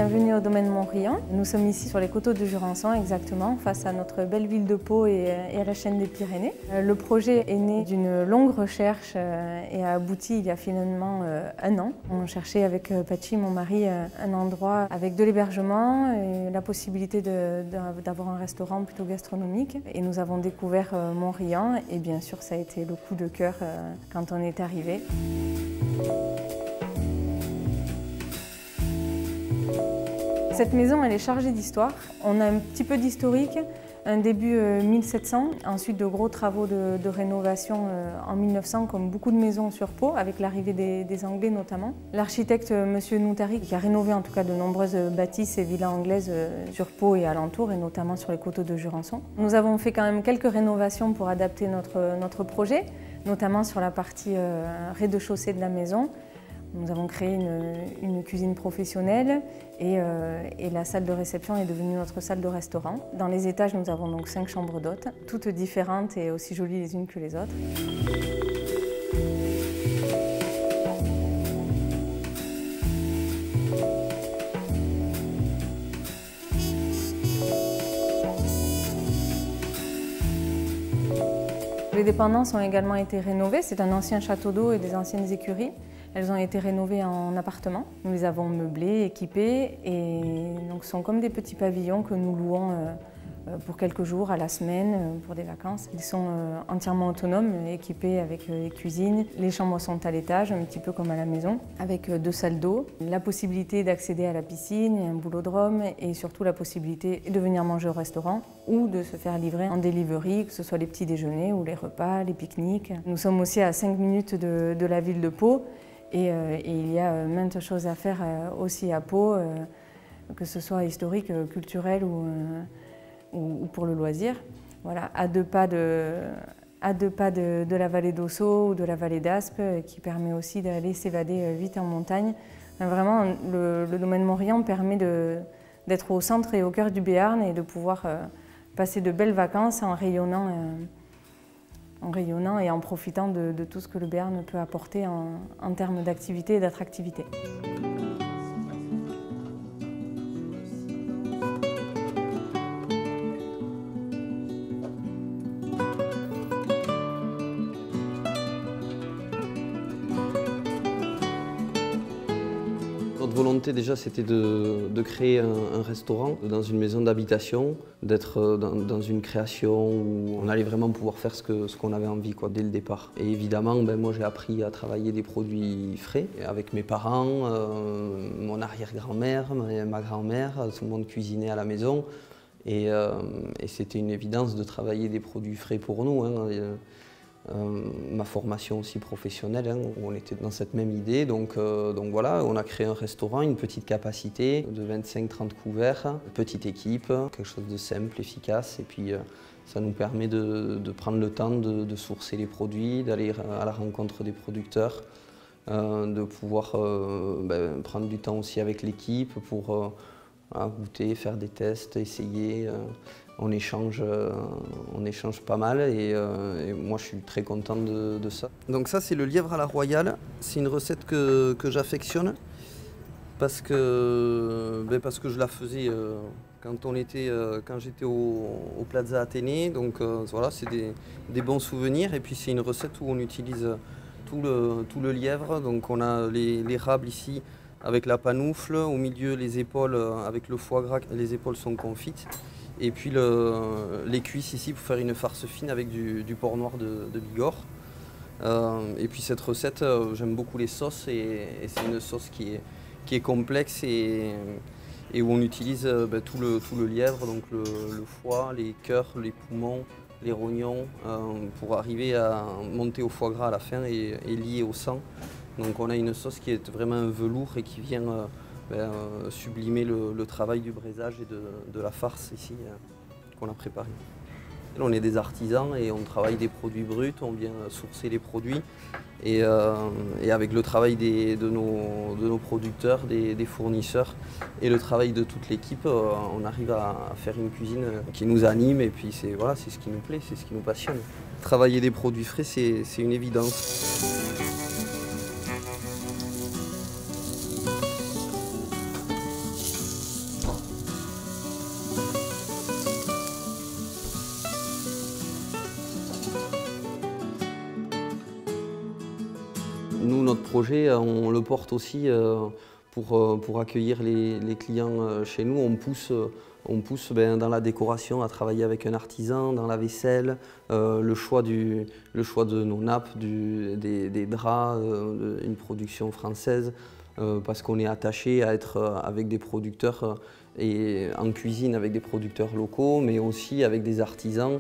Bienvenue au domaine Montriant. Nous sommes ici sur les coteaux de Jurançon, exactement, face à notre belle ville de Pau et à la chaîne des Pyrénées. Le projet est né d'une longue recherche et a abouti il y a finalement 1 an. On cherchait avec Pachi, mon mari, un endroit avec de l'hébergement et la possibilité d'avoir un restaurant plutôt gastronomique. Et nous avons découvert Montriant et bien sûr ça a été le coup de cœur quand on est arrivé. Cette maison, elle est chargée d'histoire. On a un petit peu d'historique, un début 1700, ensuite de gros travaux de rénovation en 1900, comme beaucoup de maisons sur Pau, avec l'arrivée des Anglais notamment. L'architecte M. Noutari, qui a rénové en tout cas de nombreuses bâtisses et villas anglaises sur Pau et alentours, et notamment sur les coteaux de Jurançon. Nous avons fait quand même quelques rénovations pour adapter notre projet, notamment sur la partie rez-de-chaussée de la maison. Nous avons créé une cuisine professionnelle et la salle de réception est devenue notre salle de restaurant. Dans les étages, nous avons donc 5 chambres d'hôtes, toutes différentes et aussi jolies les unes que les autres. Les dépendances ont également été rénovées. C'est un ancien château d'eau et des anciennes écuries. Elles ont été rénovées en appartements. Nous les avons meublées, équipées et donc sont comme des petits pavillons que nous louons pour quelques jours à la semaine pour des vacances. Ils sont entièrement autonomes, équipés avec les cuisines. Les chambres sont à l'étage, un petit peu comme à la maison, avec 2 salles d'eau. La possibilité d'accéder à la piscine, un boulodrome et surtout la possibilité de venir manger au restaurant ou de se faire livrer en delivery, que ce soit les petits déjeuners ou les repas, les pique-niques. Nous sommes aussi à 5 minutes de la ville de Pau. Et il y a maintes choses à faire aussi à Pau, que ce soit historique, culturel ou pour le loisir. Voilà, à 2 pas de la vallée d'Ossau ou de la vallée d'Aspe, qui permet aussi d'aller s'évader vite en montagne. Vraiment, le domaine Montriant permet d'être au centre et au cœur du Béarn et de pouvoir passer de belles vacances en rayonnant et en profitant de tout ce que le Béarn peut apporter en termes d'activité et d'attractivité. Notre volonté déjà c'était de créer un restaurant dans une maison d'habitation, d'être dans une création où on allait vraiment pouvoir faire ce qu'on avait envie dès le départ. Et évidemment, moi j'ai appris à travailler des produits frais avec mes parents, mon arrière-grand-mère, ma grand-mère, tout le monde cuisinait à la maison. Et c'était une évidence de travailler des produits frais pour nous. Ma formation aussi professionnelle, où on était dans cette même idée. Donc voilà, on a créé un restaurant, une petite capacité de 25-30 couverts, petite équipe, quelque chose de simple, efficace. Et puis ça nous permet de prendre le temps de sourcer les produits, d'aller à la rencontre des producteurs, de pouvoir prendre du temps aussi avec l'équipe pour goûter, faire des tests, essayer. On échange pas mal et moi je suis très content de ça. Donc ça c'est le lièvre à la royale, c'est une recette que j'affectionne parce que je la faisais quand j'étais au Plaza Athénée, donc voilà, c'est des bons souvenirs et puis c'est une recette où on utilise tout le lièvre, donc on a les rables ici avec la panoufle, au milieu les épaules avec le foie gras, les épaules sont confites. Et puis les cuisses ici pour faire une farce fine avec du porc noir de Bigorre. Et puis cette recette, j'aime beaucoup les sauces et c'est une sauce qui est complexe et où on utilise tout le lièvre, donc le foie, les cœurs, les poumons, les rognons, pour arriver à monter au foie gras à la fin et lier au sang. Donc on a une sauce qui est vraiment un velours et qui vient sublimer le travail du braisage et de la farce ici qu'on a préparé. On est des artisans et on travaille des produits bruts, on vient sourcer les produits et avec le travail de nos producteurs, des fournisseurs et le travail de toute l'équipe, on arrive à faire une cuisine qui nous anime et puis c'est ce qui nous plaît, c'est ce qui nous passionne. Travailler des produits frais, c'est une évidence. Nous, notre projet, on le porte aussi pour accueillir les clients chez nous. On pousse dans la décoration à travailler avec un artisan, dans la vaisselle, le choix de nos nappes, des draps, une production française, parce qu'on est attaché à être avec des producteurs et en cuisine avec des producteurs locaux, mais aussi avec des artisans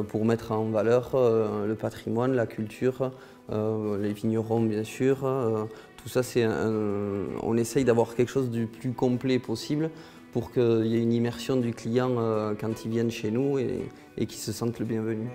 pour mettre en valeur le patrimoine, la culture, les vignerons bien sûr. Tout ça, on essaye d'avoir quelque chose du plus complet possible pour qu'il y ait une immersion du client quand ils viennent chez nous et qu'ils se sentent le bienvenu.